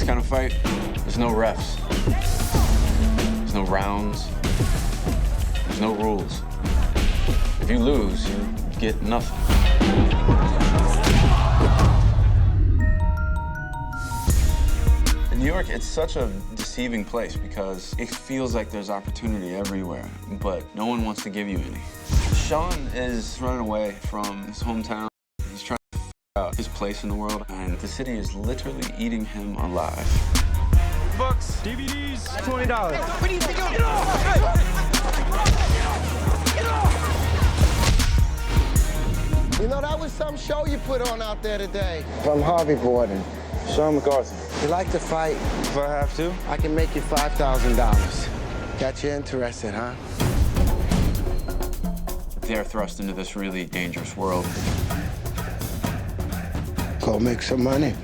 kind of fight, there's no refs. There's no rounds. There's no rules. If you lose, you get nothing. In New York, it's such a deceiving place because it feels like there's opportunity everywhere, but no one wants to give you any. Sean is running away from his hometown. He's trying to figure out his place in the world, and the city is literally eating him alive. Books, DVDs, $20. What do you think? Get off! Hey! Get off! You know, that was some show you put on out there today. From Harvey Borden. Sean McCarthy. You like to fight? If I have to. I can make you $5,000. Got you interested, huh? They're thrust into this really dangerous world. Go make some money.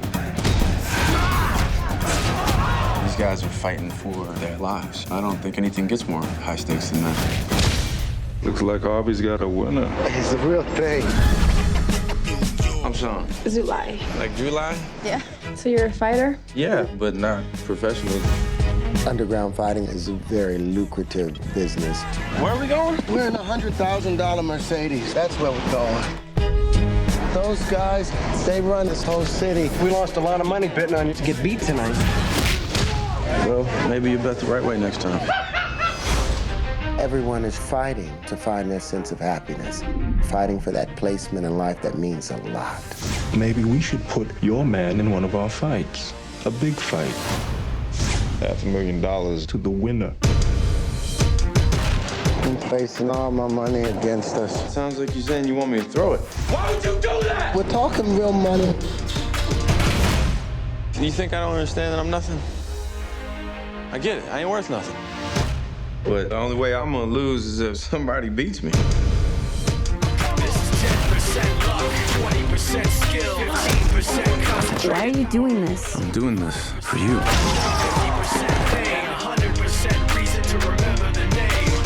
These guys are fighting for their lives. I don't think anything gets more high stakes than that. Looks like Harvey's got a winner. It's the real thing. I'm Sean. Zulai. Like July? Yeah. So you're a fighter? Yeah, but not professional. Underground fighting is a very lucrative business. Where are we going? We're in a $100,000 Mercedes. That's where we're going. Those guys, they run this whole city. We lost a lot of money betting on you to get beat tonight. Well, maybe you bet the right way next time. Everyone is fighting to find their sense of happiness, fighting for that placement in life that means a lot. Maybe we should put your man in one of our fights. A big fight. $500,000 to the winner. I'm placing all my money against us. Sounds like you're saying you want me to throw it. Why would you do that? We're talking real money. You think I don't understand that I'm nothing? I get it. I ain't worth nothing. But the only way I'm gonna lose is if somebody beats me. This is 10% luck, 20% skill, 15% concentration. Why are you doing this? I'm doing this for you. 50% pain, 100% reason to remember the name.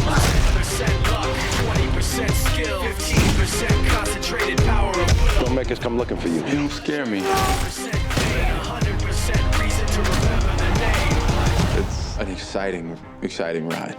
10% luck, 20% skill, 15% concentrated power of will. Don't make us come looking for you. You don't scare me. 100% pain, 100% reason to remember the name. It's an exciting ride.